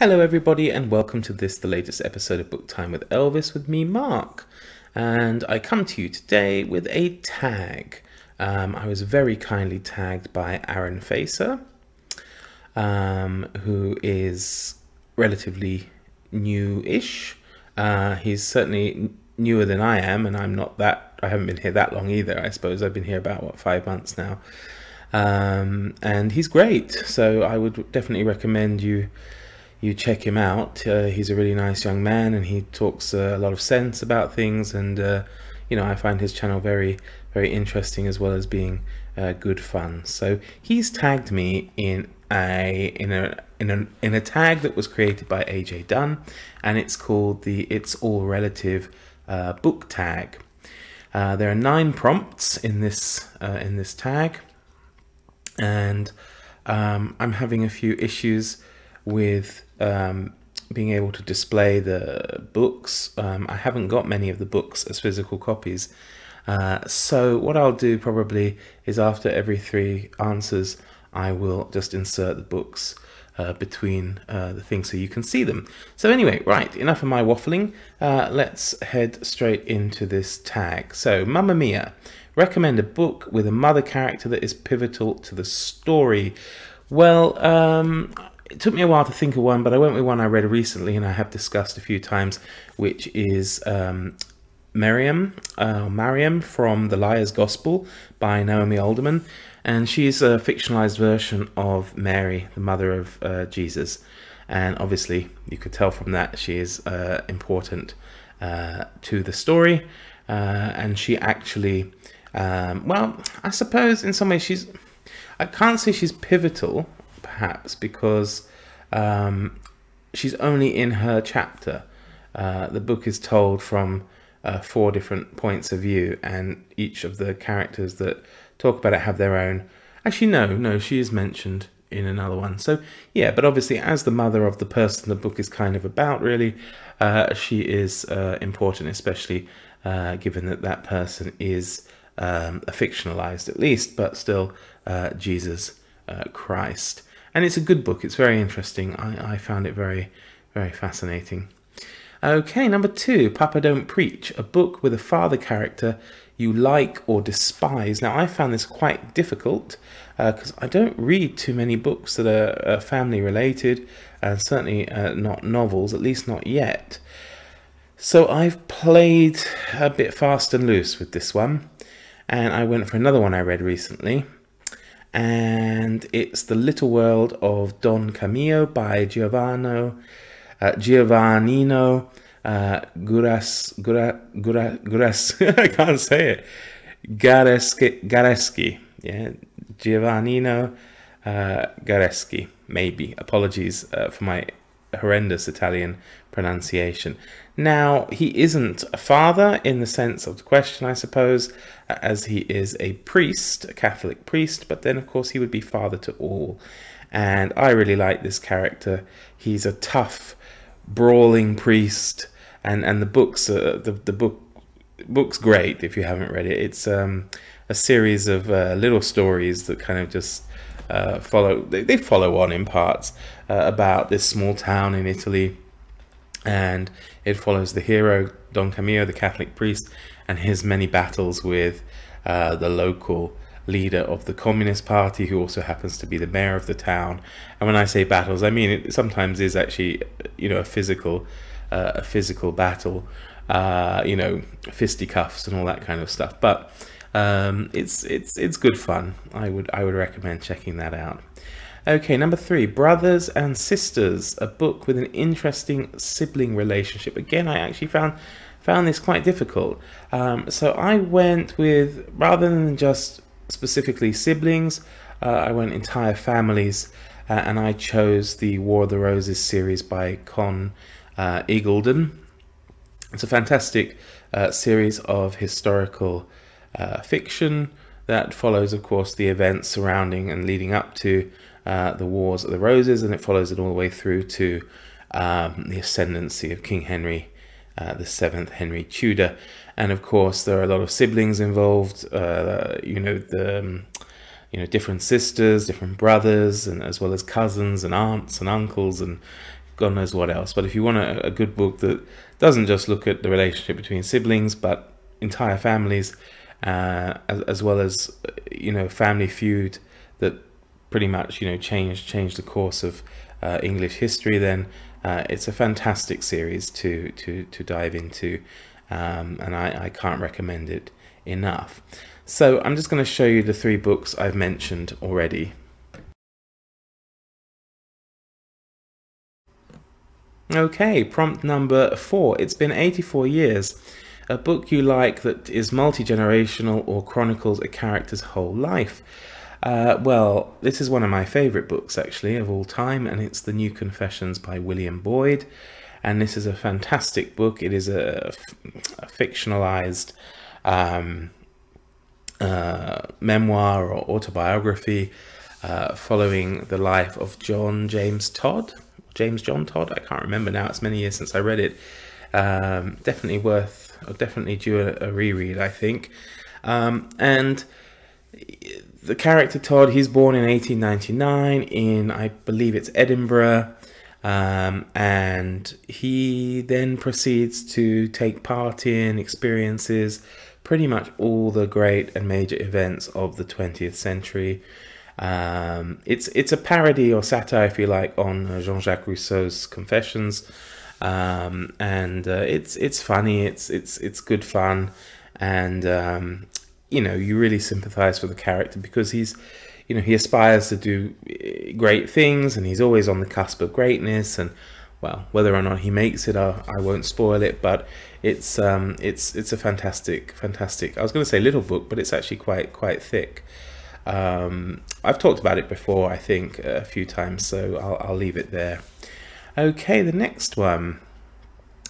Hello everybody and welcome to the latest episode of Book Time with Elvis with me, Mark. And I come to you today with a tag. I was very kindly tagged by Aaron Facer, who is relatively new-ish. He's certainly newer than I am, and I haven't been here that long either. I suppose I've been here about, 5 months now. And he's great, so I would definitely recommend you check him out. He's a really nice young man, and he talks a lot of sense about things, and I find his channel very, very interesting, as well as being good fun. So he's tagged me in a tag that was created by AJ Dunn, and it's called the It's All Relative book tag. There are 9 prompts in this tag, and I'm having a few issues with being able to display the books. I haven't got many of the books as physical copies, so what I'll do probably is after every 3 answers I will just insert the books between the things so you can see them. So anyway, right, enough of my waffling. Let's head straight into this tag. So, Mamma Mia, recommend a book with a mother character that is pivotal to the story. Well, it took me a while to think of one, but I went with one I read recently and I have discussed a few times, which is Mariam from The Liar's Gospel by Naomi Alderman. And she's a fictionalized version of Mary, the mother of Jesus. And obviously, you could tell from that she is important to the story. And she actually, well, I suppose in some ways I can't say she's pivotal, perhaps, because she's only in her chapter. The book is told from 4 different points of view, and each of the characters that talk about it have their own. Actually, no, she is mentioned in another one. So yeah, but obviously as the mother of the person the book is kind of about, really, she is important, especially given that person is fictionalized at least, but still Jesus Christ. And it's a good book. It's very interesting. I found it very, very fascinating. Okay, number 2, Papa Don't Preach, a book with a father character you like or despise. Now, I found this quite difficult because I don't read too many books that are family related, and certainly not novels, at least not yet. So I've played a bit fast and loose with this one, and I went for another one I read recently. And it's The Little World of Don Camillo by Giovannino Guras I can't say it. Gareschi. Yeah, Giovannino Gareschi. Maybe. Apologies for my horrendous Italian pronunciation. Now, he isn't a father in the sense of the question, I suppose, as he is a priest, a Catholic priest, but then of course he would be father to all. And I really like this character. He's a tough, brawling priest, and the book's book's great if you haven't read it. It's a series of little stories that kind of just they follow on in parts about this small town in Italy, and it follows the hero Don Camillo, the Catholic priest, and his many battles with the local leader of the Communist Party, who also happens to be the mayor of the town. And when I say battles, I mean it sometimes is actually a physical battle, fisticuffs and all that kind of stuff. But it's good fun. I would recommend checking that out. Okay, number 3, Brothers and Sisters, a book with an interesting sibling relationship. Again, I actually found this quite difficult. So I went with, rather than just specifically siblings, I went entire families, and I chose the War of the Roses series by Con Eagledon. It's a fantastic series of historical fiction that follows, of course, the events surrounding and leading up to the Wars of the Roses, and it follows it all the way through to the ascendancy of King Henry the 7th, Henry Tudor. And of course there are a lot of siblings involved, different sisters, different brothers, and as well as cousins and aunts and uncles and God knows what else. But if you want a good book that doesn't just look at the relationship between siblings, but entire families, as well as, you know, family feud that pretty much, you know, changed the course of English history, then it's a fantastic series to dive into, and I can't recommend it enough. So I'm just going to show you the 3 books I've mentioned already. Okay, prompt number 4. It's been 84 years. A book you like that is multi-generational or chronicles a character's whole life. Well, this is one of my favourite books, actually, of all time, and it's The New Confessions by William Boyd. And this is a fantastic book. It is a fictionalized memoir or autobiography following the life of James John Todd. I can't remember now. It's many years since I read it. Definitely due a reread, I think. And the character Todd, he's born in 1899 in, I believe it's Edinburgh, and he then proceeds to take part in, experiences pretty much all the great and major events of the 20th century. It's a parody or satire, if you like, on Jean-Jacques Rousseau's Confessions, and it's funny, it's good fun, and you know, you really sympathize with the character because he's, you know, he aspires to do great things, and he's always on the cusp of greatness. And well, whether or not he makes it, I won't spoil it, but it's a fantastic. I was going to say little book, but it's actually quite thick. I've talked about it before, I think, a few times, so I'll leave it there. Okay, the next one.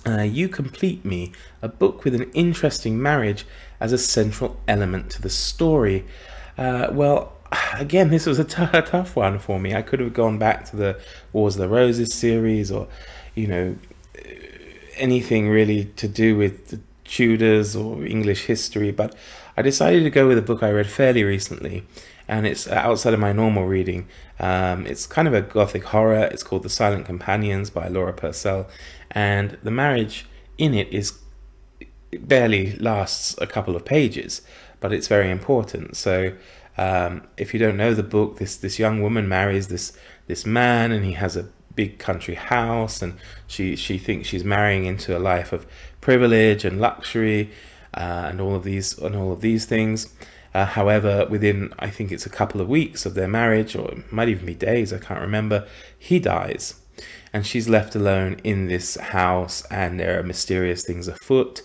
You Complete Me, a book with an interesting marriage as a central element to the story. Well, again, this was a tough one for me. I could have gone back to the Wars of the Roses series, or, you know, anything really to do with the Tudors or English history, but I decided to go with a book I read fairly recently, and it's outside of my normal reading. It's kind of a gothic horror. It's called The Silent Companions by Laura Purcell, and the marriage in it barely lasts a couple of pages, but it's very important. So if you don't know the book, this young woman marries this man, and he has a big country house, and she thinks she's marrying into a life of privilege and luxury, and all of these things. However, within, I think it's a couple of weeks of their marriage, or it might even be days, I can't remember, he dies, and she's left alone in this house, and there are mysterious things afoot,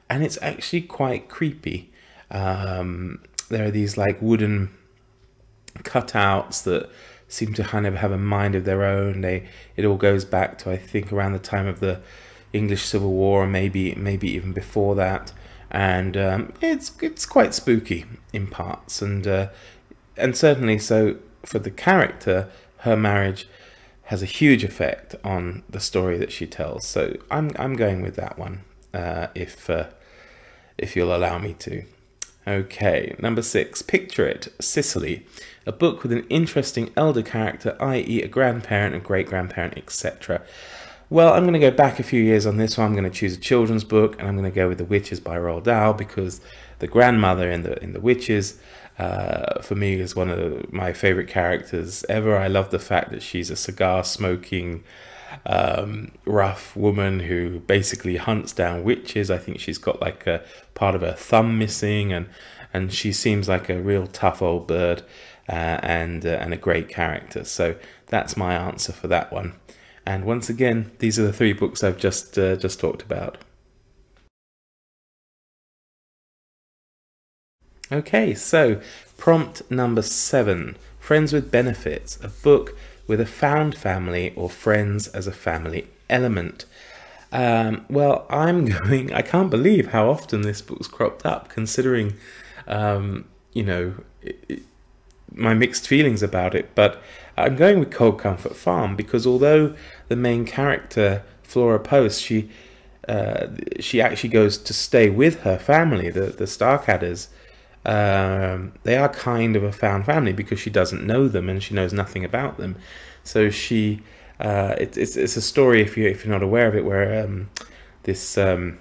and it's actually quite creepy. There are these like wooden cutouts that seem to kind of have a mind of their own. It all goes back to, I think, around the time of the English Civil War, or maybe even before that. And it's quite spooky in parts, and certainly so for the character, her marriage has a huge effect on the story that she tells. So I'm going with that one, if you'll allow me to. Okay, number 6, Picture It, Sicily, a book with an interesting elder character, i.e. a grandparent, a great-grandparent, etc. Well, I'm going to go back a few years on this one. I'm going to choose a children's book, and I'm going to go with The Witches by Roald Dahl, because the grandmother in the Witches, for me, is one of my favorite characters ever. I love the fact that she's a cigar-smoking, rough woman who basically hunts down witches. I think she's got like a part of her thumb missing, and she seems like a real tough old bird, and a great character. So that's my answer for that one. And once again, these are the 3 books I've just talked about. Okay, so prompt number 7, Friends with Benefits, a book with a found family or friends as a family element. Well, I can't believe how often this book's cropped up, considering, you know, my mixed feelings about it, but I'm going with Cold Comfort Farm, because although the main character, Flora Post, she actually goes to stay with her family, the Starkadders. They are kind of a found family because she doesn't know them and she knows nothing about them. So she It's a story, if you're not aware of it, where this young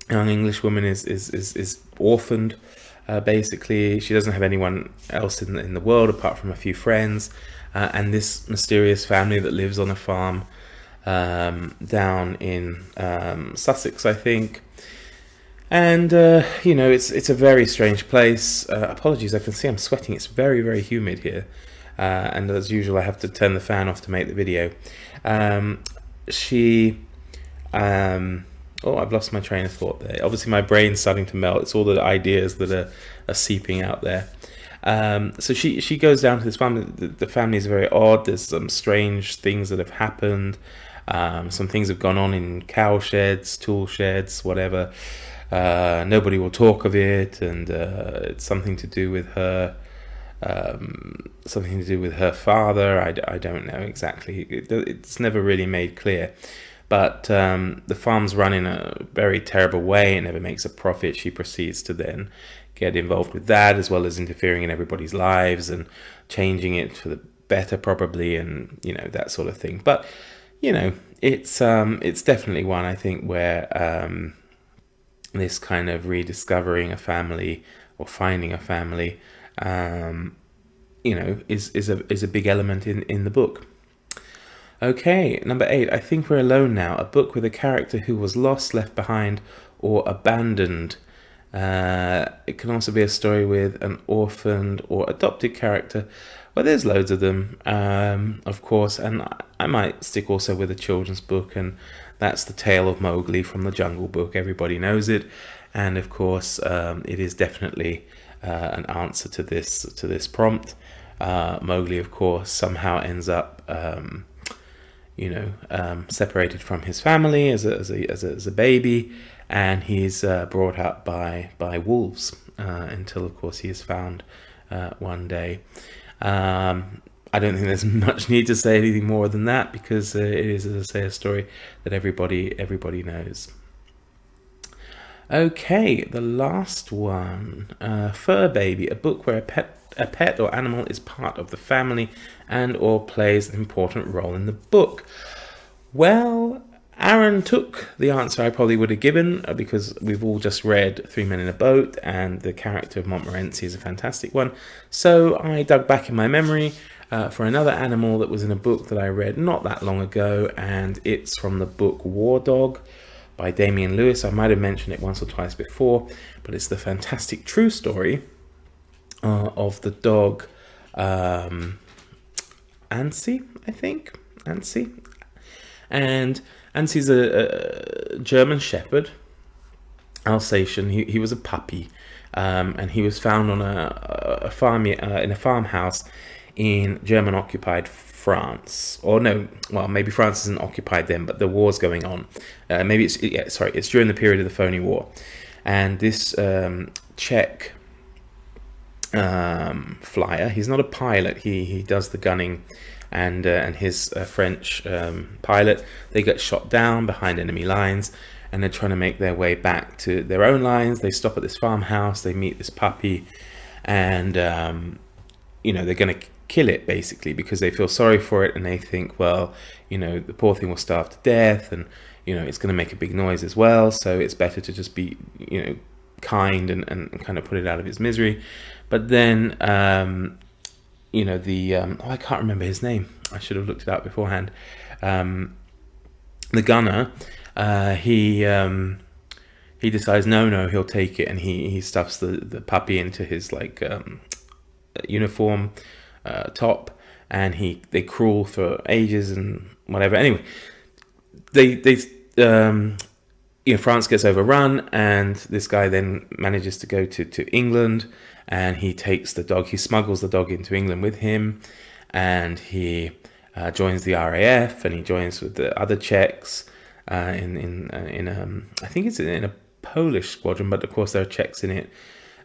English woman is orphaned. Basically, she doesn't have anyone else in the world apart from a few friends, and this mysterious family that lives on a farm down in Sussex, I think. And you know, it's a very strange place. Apologies, I can see I'm sweating. It's very, very humid here, and as usual, I have to turn the fan off to make the video. She oh, I've lost my train of thought there. Obviously, my brain's starting to melt. It's all the ideas that are seeping out there. So she goes down to this family. The family is very odd. There's some strange things that have happened. Some things have gone on in cow sheds, tool sheds, whatever. Nobody will talk of it, and it's something to do with her. Something to do with her father. I don't know exactly. It's never really made clear. But the farm's run in a very terrible way. It never makes a profit. She proceeds to then get involved with that, as well as interfering in everybody's lives and changing it for the better, probably, and you know, that sort of thing. But you know, it's definitely one, I think, where this kind of rediscovering a family or finding a family, you know, is a big element in the book. Okay, number 8, I Think We're Alone Now, a book with a character who was lost, left behind, or abandoned. It can also be a story with an orphaned or adopted character. Well, there's loads of them, of course, and I might stick also with a children's book, and that's The Tale of Mowgli from the Jungle Book. Everybody knows it, and of course, it is definitely an answer to this prompt. Mowgli, of course, somehow ends up you know, separated from his family as a baby, and he's brought up by wolves until, of course, he is found one day. I don't think there's much need to say anything more than that, because it is, as I say, a story that everybody knows. Okay, the last one, Fur Baby, a book where a pet or animal is part of the family and or plays an important role in the book. Well, Aaron took the answer I probably would have given, because we've all just read Three Men in a Boat, and the character of Montmorency is a fantastic one. So I dug back in my memory for another animal that was in a book that I read not that long ago, and it's from the book War Dog by Damian Lewis. I might have mentioned it once or twice before, but it's the fantastic true story of the dog Ansi, I think. Ansi. And Ansi's a German Shepherd, Alsatian. He was a puppy, and he was found on a farm in a farmhouse in German-occupied France. Or no, well, maybe France isn't occupied then, but the war's going on. Maybe it's during the period of the Phoney War, and this Czech flyer. He's not a pilot. He does the gunning, and his French pilot, they get shot down behind enemy lines, and they're trying to make their way back to their own lines. They stop at this farmhouse. They meet this puppy, and you know, they're going to kill it basically because they feel sorry for it, and they think, well, you know, the poor thing will starve to death, and you know, it's going to make a big noise as well, so it's better to just be, you know, kind and kind of put it out of its misery. But then you know, the oh, I can't remember his name. I should have looked it up beforehand. The gunner, he decides no, he'll take it, and he stuffs the puppy into his like uniform top, and they crawl for ages and whatever. Anyway, you know, France gets overrun, and this guy then manages to go to England, and he takes the dog. He smuggles the dog into England with him, and he joins the RAF, and he joins with the other Czechs in I think it's in a Polish squadron, but of course there are Czechs in it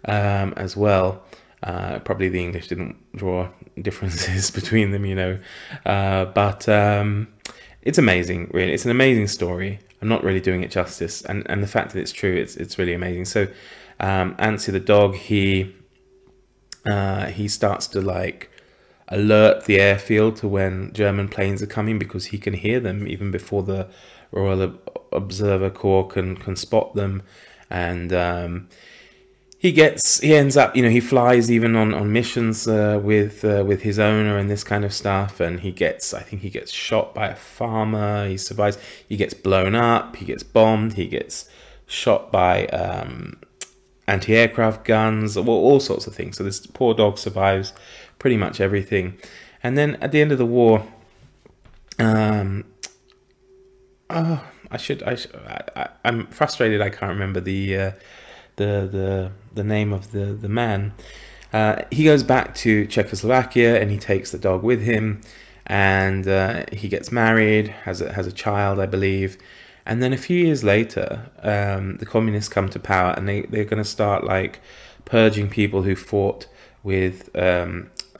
as well. Probably the English didn't draw differences between them, you know, but it's amazing, really. It's an amazing story. I'm not really doing it justice, and the fact that it's true, it's really amazing. So Ansi the dog, he starts to like alert the airfield to when German planes are coming, because he can hear them even before the Royal Observer Corps can spot them. And he ends up, he flies even on missions with his owner and this kind of stuff, and I think he gets shot by a farmer. He survives. He gets blown up. He gets bombed. He gets shot by anti-aircraft guns, all sorts of things. So this poor dog survives pretty much everything. And then at the end of the war, I'm frustrated. I can't remember the name of the man. He goes back to Czechoslovakia and he takes the dog with him, and he gets married, has a child, I believe. And then a few years later, the communists come to power, and they're going to start like purging people who fought with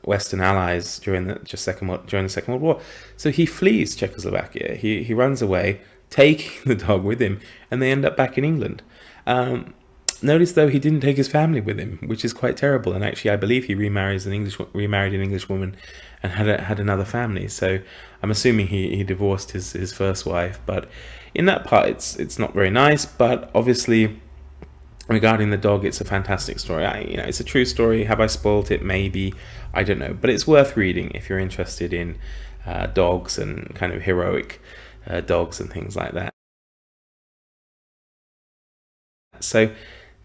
Western allies during the Second World War. So he flees Czechoslovakia. He runs away, taking the dog with him, and they end up back in England. Notice though, he didn't take his family with him, which is quite terrible. And actually, I believe he remarried an English woman and had another family. So I'm assuming he divorced his first wife. But in that part, it's not very nice. But obviously, regarding the dog, it's a fantastic story. It's a true story. Have I spoilt it? Maybe. I don't know. But it's worth reading if you're interested in dogs and kind of heroic dogs and things like that. So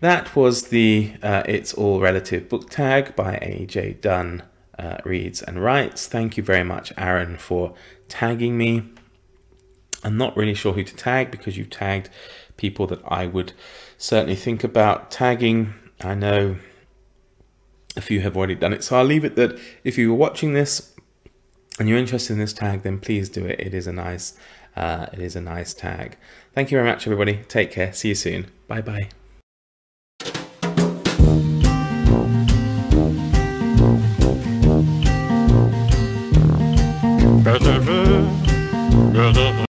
that was the It's All Relative book tag by A.J. Dunn Reads and Writes. Thank you very much, Aaron, for tagging me. I'm not really sure who to tag, because you tagged people that I would certainly think about tagging. I know a few have already done it, so I'll leave it that if you were watching this and you're interested in this tag, then please do it. It is a nice tag. Thank you very much, everybody. Take care. See you soon. Bye bye.